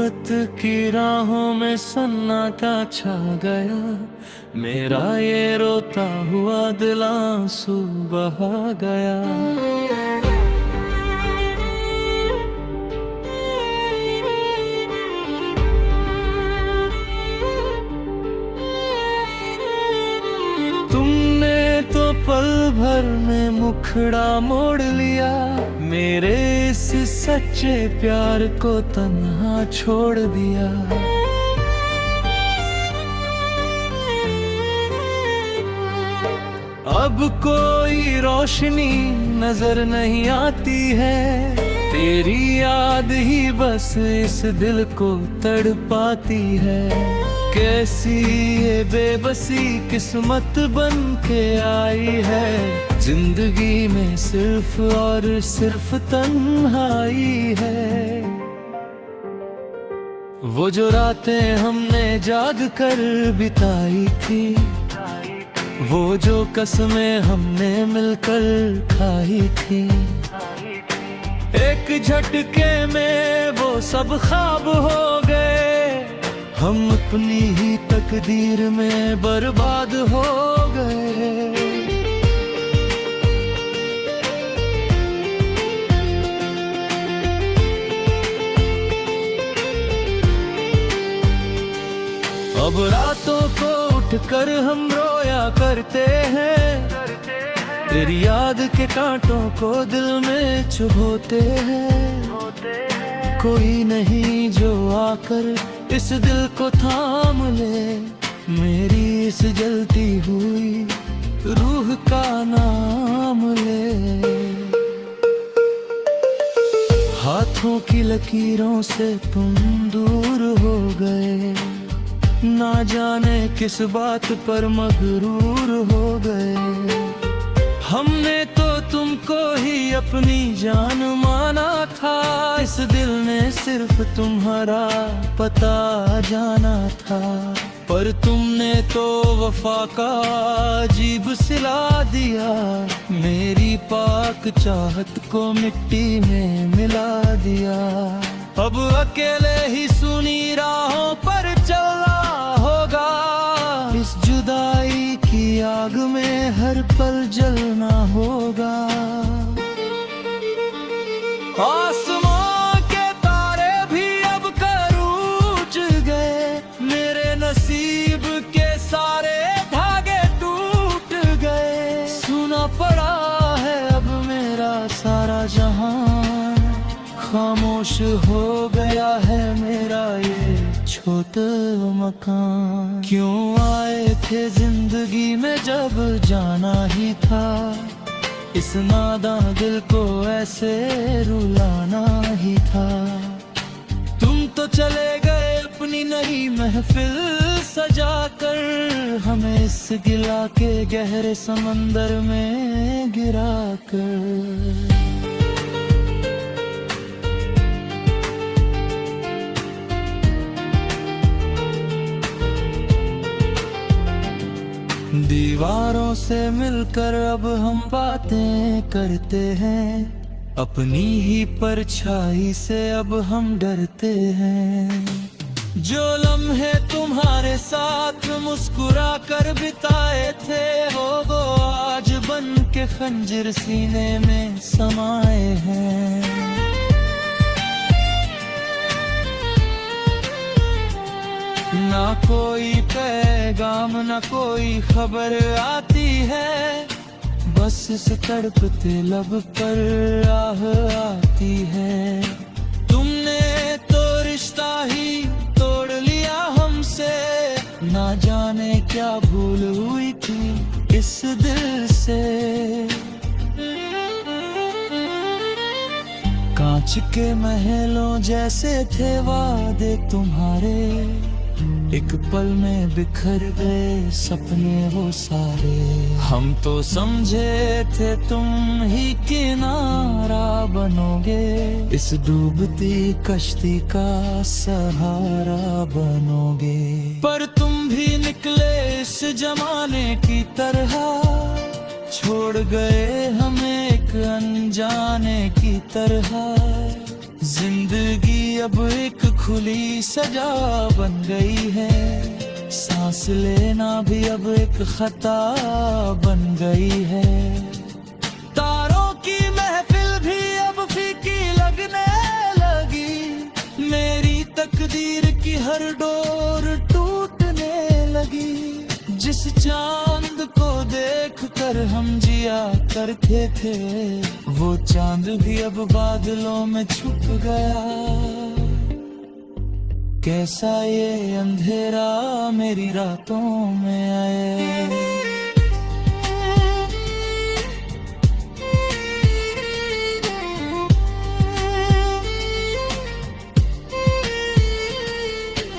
मोहब्बत की राहों में सन्नाटा छा गया, मेरा ये रोता हुआ दिल आंसू बहा गया। तुमने तो पल भर में मुखड़ा मोड़ लिया, मेरे इस सच्चे प्यार को तन्हा छोड़ दिया। अब कोई रोशनी नजर नहीं आती है, तेरी याद ही बस इस दिल को तड़पाती है। कैसी ये बेबसी किस्मत बन के आई है, जिंदगी में सिर्फ और सिर्फ तन्हाई है। वो जो रातें हमने जाग कर बिताई थी, वो जो कसमें हमने मिलकर खाई थी, एक झटके में वो सब ख्वाब हो गए। हम अपनी ही तकदीर में बर्बाद हो गए। अब रातों को उठकर हम रोया करते हैं, तेरी याद के कांटों को दिल में चुभोते हैं। कोई नहीं जो आकर इस दिल को थाम ले, मेरी इस जलती हुई रूह का नाम ले। हाथों की लकीरों से तुम दूर हो गए, ना जाने किस बात पर मगरूर हो गए। हमने तो तुमको ही अपनी जान माना था, इस दिल ने सिर्फ तुम्हारा पता जाना था। पर तुमने तो वफा का अजीब सिला दिया, मेरी पाक चाहत को मिट्टी में मिला दिया। अब अकेले ही सुनी राहों पर चलना होगा, इस जुदाई की आग में हर पल जलना होगा। आसमां के तारे भी अब करूच गए, मेरे नसीब के सारे धागे टूट गए। सुना पड़ा है अब मेरा सारा जहां, खामोश हो गया है मेरा ये छोटा मकान। क्यों आए थे जिंदगी में जब जाना ही था, इस नादान दिल को ऐसे रुलाना ही था। तुम तो चले गए अपनी नई महफिल सजा कर, हमें इस गिला के गहरे समंदर में गिरा कर। दीवारों से मिलकर अब हम बातें करते हैं, अपनी ही परछाई से अब हम डरते हैं। जो लम्हे तुम्हारे साथ मुस्कुरा कर बिताए थे, वो आज बन के खंजर सीने में समाये हैं। ना कोई पैगाम ना कोई खबर आती है, बस इस तड़पते लब पर आह आती है। तुमने तो रिश्ता ही तोड़ लिया हमसे, ना जाने क्या भूल हुई थी इस दिल से। कांच के महलों जैसे थे वादे तुम्हारे, एक पल में बिखर गए सपने वो सारे। हम तो समझे थे तुम ही किनारा बनोगे, इस डूबती कश्ती का सहारा बनोगे। पर तुम भी निकले इस जमाने की तरह, छोड़ गए हमें एक अनजाने की तरह। जिंदगी अब एक खुली सजा बन गई है, सांस लेना भी अब एक खता बन गई है। तारों की महफिल भी अब फीकी लगने लगी, मेरी तकदीर की हर डोर टूटने लगी। जिस चांद को देख कर हम जिया करते थे, वो चांद भी अब बादलों में छुप गया। कैसा ये अंधेरा मेरी रातों में आए।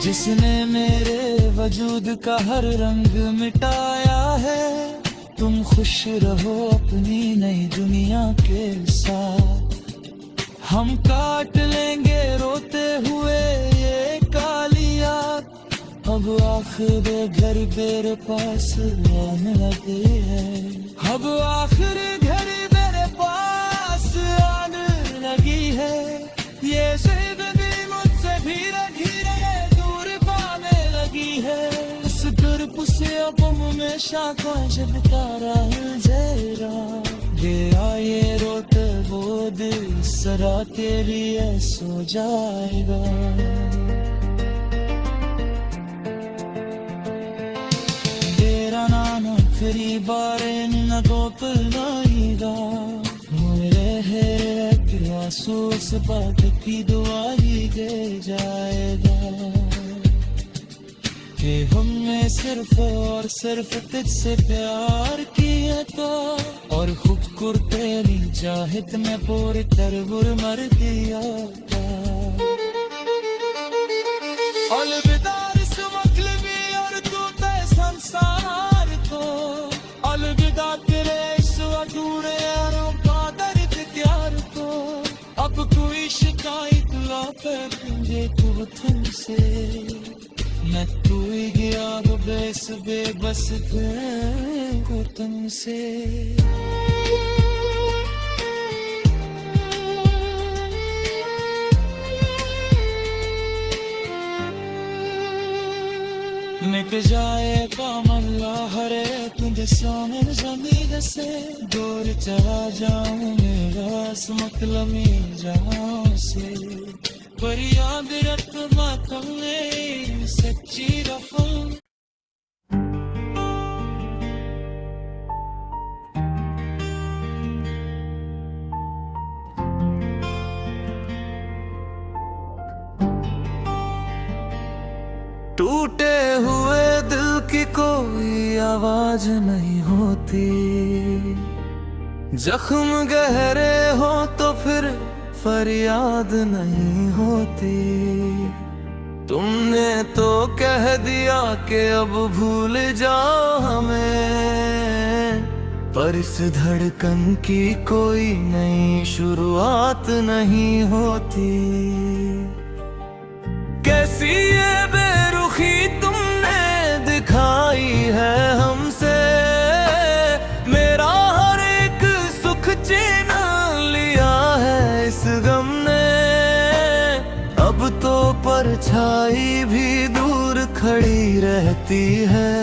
जिसने मेरे वजूद का हर रंग मिटाया है, तुम खुश रहो अपनी नई दुनिया के साथ। हम काट लेंगे रोते हुए ये काली याद, अब आखिर घर मेरे पास आने लगे है। अब आखिर घर मेरे पास आने लगी है। ये जिंदगी मुझसे धीरे धीरे दूर पाने लगी है। इस गर्भ से अब हमेशा कोई जब तारा जरा गया, ये रोते वो दिल सरा के लिए सो जाएगा। तेरा नाम आखिरी बारे न गोपनाएगा, मेरे है आंसू से बात की दुआ ही दे जाएगा। कि हमने सिर्फ और सिर्फ तुझसे प्यार किया था, और खुद को तेरी चाहत में पूरी तरह मर दिया था। अलविदा इस मखलबी और टूटे संसार को, अलविदा तेरे इस अधूरे यारों का दर्द प्यार को। अब कोई शिकायत ला कर मुझे तू तुमसे, मैं तू ही गया हो बेबस को तुमसे। मिट जाए कामल्ला हरे तुझे सोने जमीन से, दूर चला जाऊं मेरा मतलब जाऊं से। पर याद रख मातम ने सच्ची रफा। टूटे हुए दिल की कोई आवाज नहीं होती, जख्म गहरे हो तो फिर फरियाद नहीं होती। तुमने तो कह दिया कि अब भूल जाओ हमें, पर इस धड़कन की कोई नई शुरुआत नहीं होती। कैसी ये बेरुखी तुमने दिखाई है हमसे, मेरा हर एक सुख छीन लिया है इस गम ने। अब तो परछाई भी दूर खड़ी रहती है,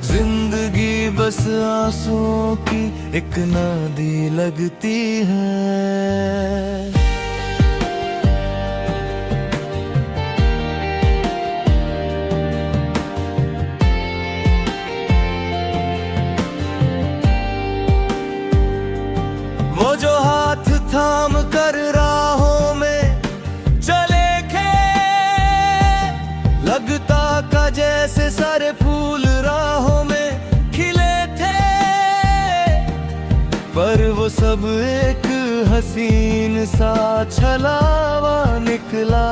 जिंदगी बस आंसुओं की एक नदी लगती है। जो हाथ थाम कर राहों में चले थे, लगता का जैसे सारे फूल राहों में खिले थे। पर वो सब एक हसीन सा छलावा निकला,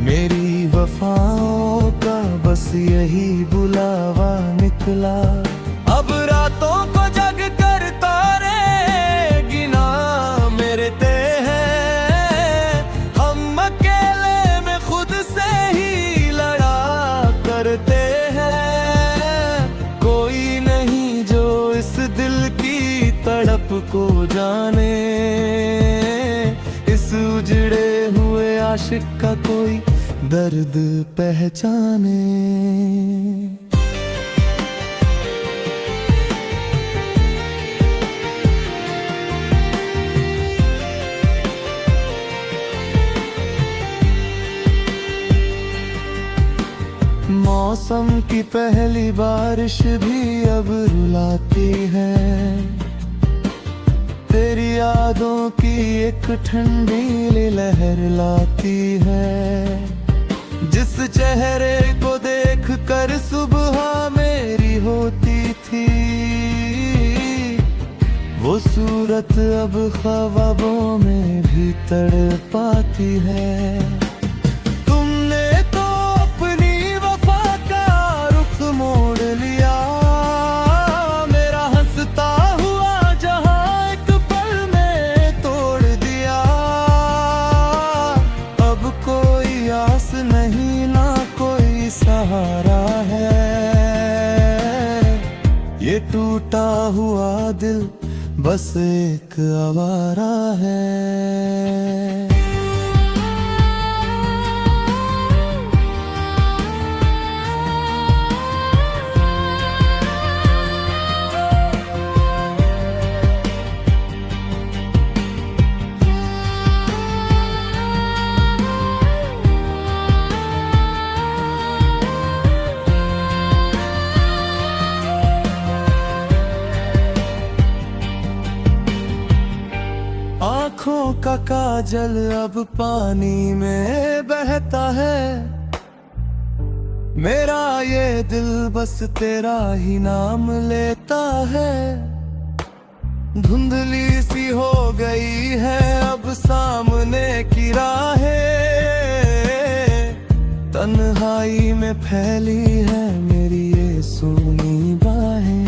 मेरी वफाओं का बस यही बुलावा निकला। अब रातों को जग कर तारे गिना मेरते हैं, हम अकेले में खुद से ही लड़ा करते हैं। कोई नहीं जो इस दिल की तड़प को जाने, इस उजड़े हुए आशिक का कोई दर्द पहचाने। मौसम की पहली बारिश भी अब रुलाती है, तेरी यादों की एक ठंडी लहर लाती है। जिस चेहरे को देख कर सुबह मेरी होती थी, वो सूरत अब ख्वाबों में भी तड़पाती है। नहीं ना कोई सहारा है, ये टूटा हुआ दिल बस एक आवारा है। आँखों का काजल अब पानी में बहता है, मेरा ये दिल बस तेरा ही नाम लेता है। धुंधली सी हो गई है अब सामने की राहें, तन्हाई में फैली है मेरी ये सूनी बाहें।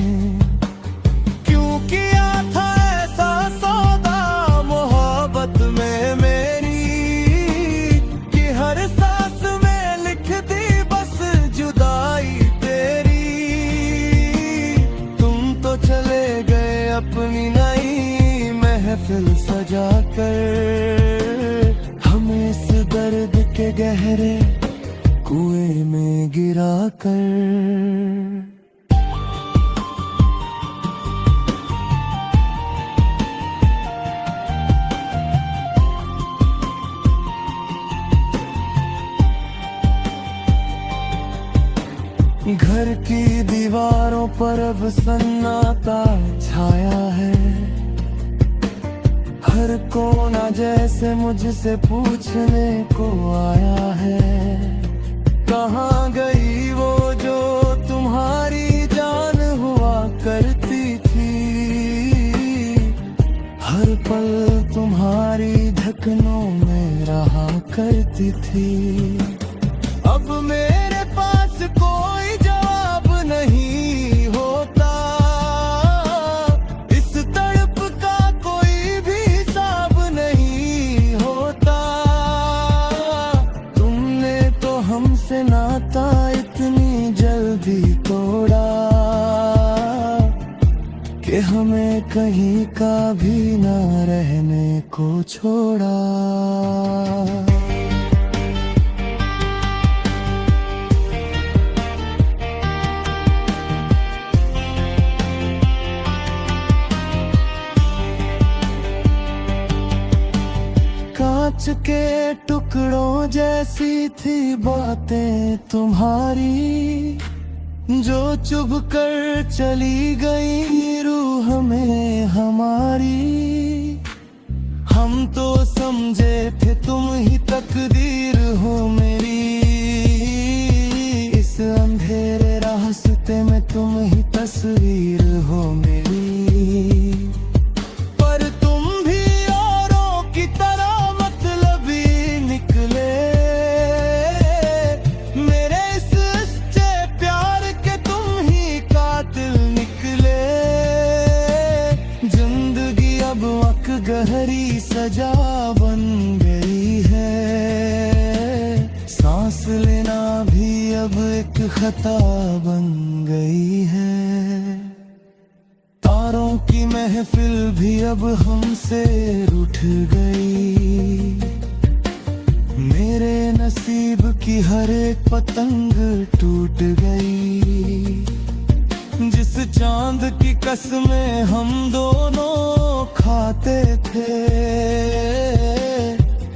अपनी नई महफिल सजा कर, हमें इस दर्द के गहरे कुएं में गिरा कर। घर की दीवारों पर अब सन्नाटा छाया है, हर कोना जैसे मुझसे पूछने को आया है। कहाँ गई वो जो तुम्हारी जान हुआ करती थी, हर पल तुम्हारी धड़कनों में रहा करती थी। अब मेरे पास कोई जवाब नहीं होता, इस तड़प का कोई भी हिसाब नहीं होता। तुमने तो हमसे नाता इतनी जल्दी तोड़ा कि हमें कहीं का भी ना रहने को छोड़ा। कांच के टुकड़ों जैसी थी बातें तुम्हारी, जो चुभ कर चली गई रूह में हमारी। हम तो समझे थे तुम ही तकदीर हो मेरी, इस अंधेरे रास्ते में तुम ही तस्वीर हो मेरी। गहरी सजा बन गई है, सांस लेना भी अब एक खता बन गई है। यारों की महफिल भी अब हमसे रूठ गई। मेरे नसीब की हर एक पतंग टूट गई। जिस चांद की कसमें हम दोनों खाते थे,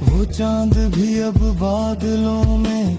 वो चांद भी अब बादलों में